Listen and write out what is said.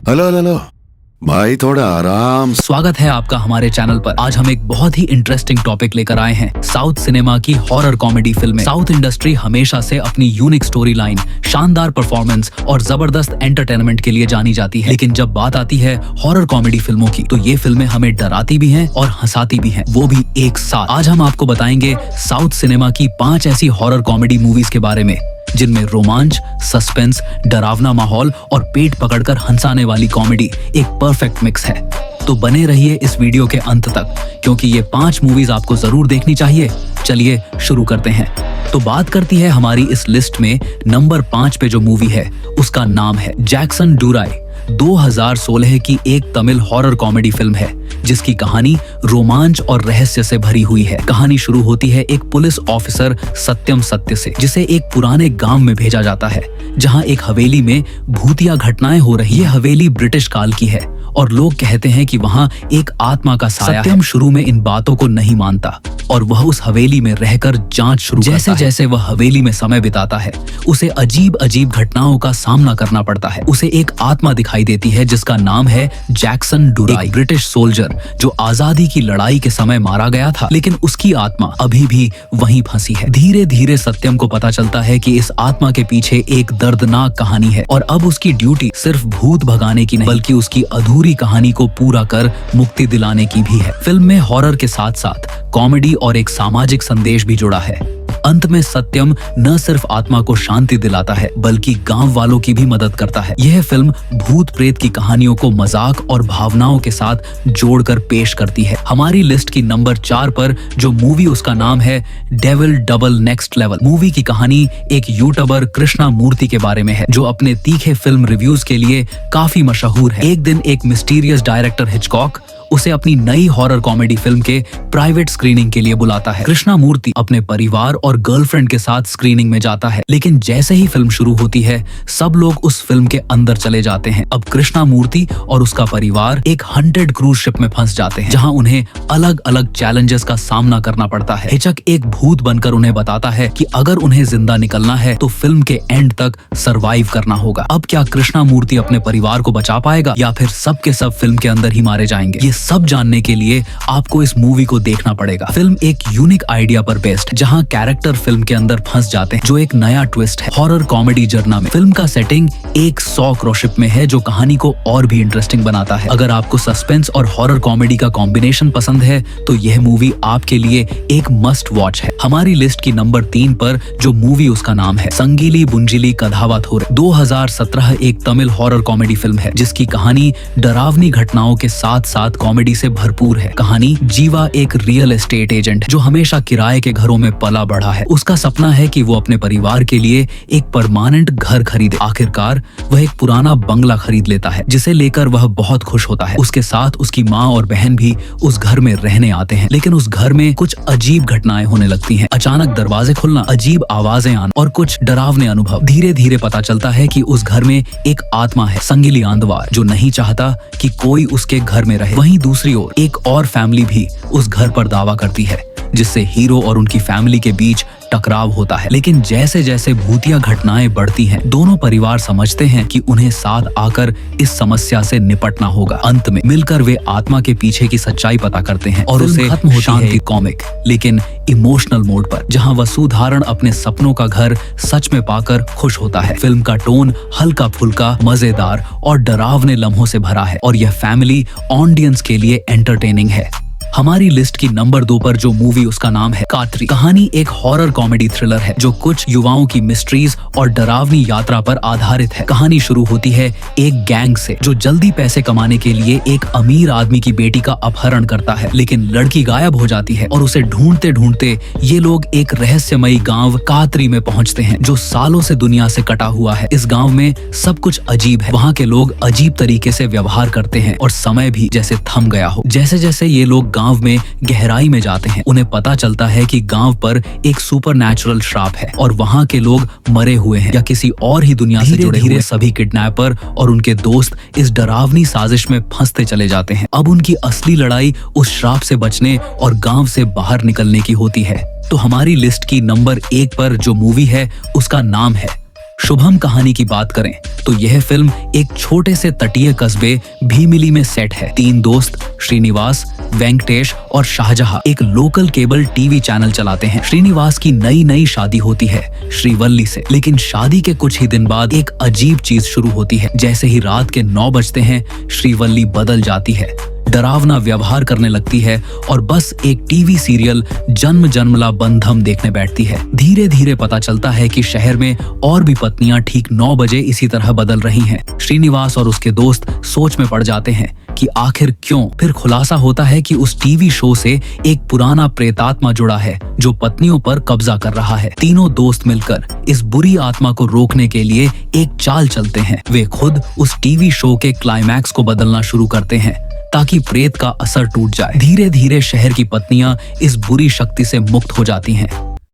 Hello hello hello भाई, थोड़ा आराम से। स्वागत है आपका हमारे चैनल पर। आज हम एक बहुत ही इंटरेस्टिंग टॉपिक लेकर आए हैं, साउथ सिनेमा की हॉरर कॉमेडी फिल्में। साउथ इंडस्ट्री हमेशा से अपनी यूनिक स्टोरी लाइन, शानदार परफॉर्मेंस और जबरदस्त एंटरटेनमेंट के लिए जानी जाती है। लेकिन जब बात आती है हॉरर कॉमेडी फिल्मों की, तो ये फिल्में हमें डराती भी हैं और हंसाती भी हैं, वो भी एक साथ। आज हम आपको बताएंगे साउथ सिनेमा की 5 ऐसी हॉरर कॉमेडी मूवीज के बारे में जिनमें रोमांच, सस्पेंस, डरावना माहौल और पेट पकड़कर हंसाने वाली कॉमेडी एक परफेक्ट मिक्स है। तो बने रहिए इस वीडियो के अंत तक, क्योंकि ये 5 मूवीज आपको जरूर देखनी चाहिए। चलिए शुरू करते हैं। तो बात करती है हमारी इस लिस्ट में नंबर 5 पे जो मूवी है उसका नाम है जैक्सन डुराई। 2016 की एक तमिल हॉरर कॉमेडी फिल्म है जिसकी कहानी रोमांच और रहस्य से भरी हुई है। कहानी शुरू होती है एक पुलिस ऑफिसर सत्यम सत्य से, जिसे एक पुराने गांव में भेजा जाता है जहां एक हवेली में भूतिया घटनाएं हो रही है। ये हवेली ब्रिटिश काल की है और लोग कहते हैं कि वहां एक आत्मा का साया है। सत्यम शुरू में इन बातों को नहीं मानता और वह उस हवेली में रहकर जांच शुरू करता है। जैसे जैसे वह हवेली में समय बिताता है, उसे अजीब अजीब घटनाओं का सामना करना पड़ता है। उसे एक आत्मा दिखाई देती है जिसका नाम है जैक्सन डुराई, एक ब्रिटिश सोल्जर जो आजादी की लड़ाई के समय मारा गया था, लेकिन उसकी आत्मा अभी भी वहीं फंसी है। धीरे धीरे सत्यम को पता चलता है कि इस आत्मा के पीछे एक दर्दनाक कहानी है और अब उसकी ड्यूटी सिर्फ भूत भगाने की नहीं, बल्कि उसकी अधूरी कहानी को पूरा कर मुक्ति दिलाने की भी है। फिल्म में हॉरर के साथ साथ कॉमेडी और एक सामाजिक संदेश भी जुड़ा है। अंत में सत्यम न सिर्फ आत्मा को शांति दिलाता है, बल्कि गांव वालों की भी मदद करता है। यह फिल्म भूत प्रेत की कहानियों को मजाक और भावनाओं के साथ जोड़कर पेश करती है। हमारी लिस्ट की नंबर 4 पर जो मूवी उसका नाम है devil double next level. Movie की कहानी एक यूट्यूबर कृष्णा मूर्ति के बारे में है, जो अपने तीखे फिल्म रिव्यूज के लिए काफी मशहूर है। एक दिन एक मिस्टीरियस डायरेक्टर हिचकॉक उसे अपनी नई हॉरर कॉमेडी फिल्म के प्राइवेट स्क्रीनिंग के लिए बुलाता है। कृष्णा मूर्ति अपने परिवार और गर्लफ्रेंड के साथ स्क्रीनिंग में जाता है, लेकिन जैसे ही फिल्म शुरू होती है सब लोग उस फिल्म के अंदर चले जाते हैं। अब कृष्णा मूर्ति और उसका परिवार एक हंटेड क्रूज शिप में फंस जाते हैं, जहां उन्हें अलग अलग चैलेंजेस का सामना करना पड़ता है। हिचक एक भूत बनकर उन्हें बताता है कि अगर उन्हें जिंदा निकलना है तो फिल्म के एंड तक सरवाइव करना होगा। अब क्या कृष्णा मूर्ति अपने परिवार को बचा पाएगा या फिर सब के सब फिल्म के अंदर ही मारे जाएंगे? ये सब जानने के लिए आपको इस मूवी को देखना पड़ेगा। फिल्म एक यूनिक आइडिया पर बेस्ड, जहां कैरेक्टर फिल्म के अंदर फंस जाते हैं, जो एक नया ट्विस्ट है हॉरर कॉमेडी जर्ना में। फिल्म का सेटिंग एक 100 क्रोशिप में है, जो कहानी को और भी इंटरेस्टिंग बनाता है। अगर आपको सस्पेंस और हॉरर कॉमेडी का कॉम्बिनेशन पसंद है तो यह मूवी आपके लिए एक मस्ट वॉच है। हमारी लिस्ट की नंबर 3 पर जो मूवी उसका नाम है संगीली बुंजिली कधावथोरे। 2017 एक तमिल हॉरर कॉमेडी फिल्म है जिसकी कहानी डरावनी घटनाओं के साथ साथ कॉमेडी से भरपूर है। कहानी जीवा एक रियल एस्टेट एजेंट जो हमेशा किराए के घरों में पला बढ़ा है। उसका सपना है कि वो अपने परिवार के लिए एक परमानेंट घर खरीदे। आखिरकार वह एक पुराना बंगला खरीद लेता है, जिसे लेकर वह बहुत खुश होता है। उसके साथ उसकी माँ और बहन भी उस घर में रहने आते हैं, लेकिन उस घर में कुछ अजीब घटनाएं होने लगती हैं। अचानक दरवाजे खुलना, अजीब आवाजें आना और कुछ डरावने अनुभव। धीरे धीरे पता चलता है कि उस घर में एक आत्मा है, संगिली आंदवार, जो नहीं चाहता कि कोई उसके घर में रहे। वहीं दूसरी ओर एक और फैमिली भी उस घर पर दावा करती है, जिससे हीरो और उनकी फैमिली के बीच टकराव होता है। लेकिन जैसे जैसे भूतिया घटनाएं बढ़ती हैं, दोनों परिवार समझते हैं कि उन्हें साथ आकर इस समस्या से निपटना होगा। अंत में मिलकर वे आत्मा के पीछे की सच्चाई पता करते हैं और उसे खत्म होती है कॉमिक लेकिन इमोशनल मोड पर, जहां वसुधारण अपने सपनों का घर सच में पाकर खुश होता है। फिल्म का टोन हल्का फुल्का, मजेदार और डरावने लम्हों से भरा है और यह फैमिली ऑडियंस के लिए एंटरटेनिंग है। हमारी लिस्ट की नंबर 2 पर जो मूवी उसका नाम है कात्री। कहानी एक हॉरर कॉमेडी थ्रिलर है जो कुछ युवाओं की मिस्ट्रीज और डरावनी यात्रा पर आधारित है। कहानी शुरू होती है एक गैंग से जो जल्दी पैसे कमाने के लिए एक अमीर आदमी की बेटी का अपहरण करता है, लेकिन लड़की गायब हो जाती है और उसे ढूंढते ढूंढते ये लोग एक रहस्यमयी गांव कात्री में पहुंचते हैं, जो सालों से दुनिया से कटा हुआ है। इस गांव में सब कुछ अजीब है, वहाँ के लोग अजीब तरीके से व्यवहार करते हैं और समय भी जैसे थम गया हो। जैसे जैसे ये लोग गांव में गहराई में जाते हैं, उन्हें पता चलता है कि गांव पर एक सुपरनैचुरल श्राप है और वहां के लोग मरे हुए हैं या किसी और ही दुनिया से जुड़े हुए। सभी किडनैपर और उनके दोस्त इस डरावनी साजिश में फंसते चले जाते हैं। अब उनकी असली लड़ाई उस श्राप से बचने और गांव से बाहर निकलने की होती है। तो हमारी लिस्ट की नंबर 1 पर जो मूवी है उसका नाम है शुभम कहानी की बात करें तो यह फिल्म एक छोटे से तटीय कस्बे भीमिली में सेट है। 3 दोस्त श्रीनिवास, वेंकटेश और शाहजहां एक लोकल केबल टीवी चैनल चलाते हैं। श्रीनिवास की नई शादी होती है श्रीवल्ली से, लेकिन शादी के कुछ ही दिन बाद एक अजीब चीज शुरू होती है। जैसे ही रात के 9 बजते हैं, श्रीवल्ली बदल जाती है, डरावना व्यवहार करने लगती है और बस एक टीवी सीरियल जन्म जन्मला बंधम देखने बैठती है। धीरे धीरे पता चलता है कि शहर में और भी पत्नियां ठीक 9 बजे इसी तरह बदल रही हैं। श्रीनिवास और उसके दोस्त सोच में पड़ जाते हैं कि आखिर क्यों। फिर खुलासा होता है कि उस टीवी शो से एक पुराना प्रेतात्मा जुड़ा है जो पत्नियों पर कब्जा कर रहा है। तीनों दोस्त मिलकर इस बुरी आत्मा को रोकने के लिए एक चाल चलते हैं। वे खुद उस टीवी शो के क्लाइमैक्स को बदलना शुरू करते हैं ताकि प्रेत का असर टूट जाए। धीरे धीरे शहर की पत्नियां इस बुरी शक्ति से मुक्त हो जाती हैं।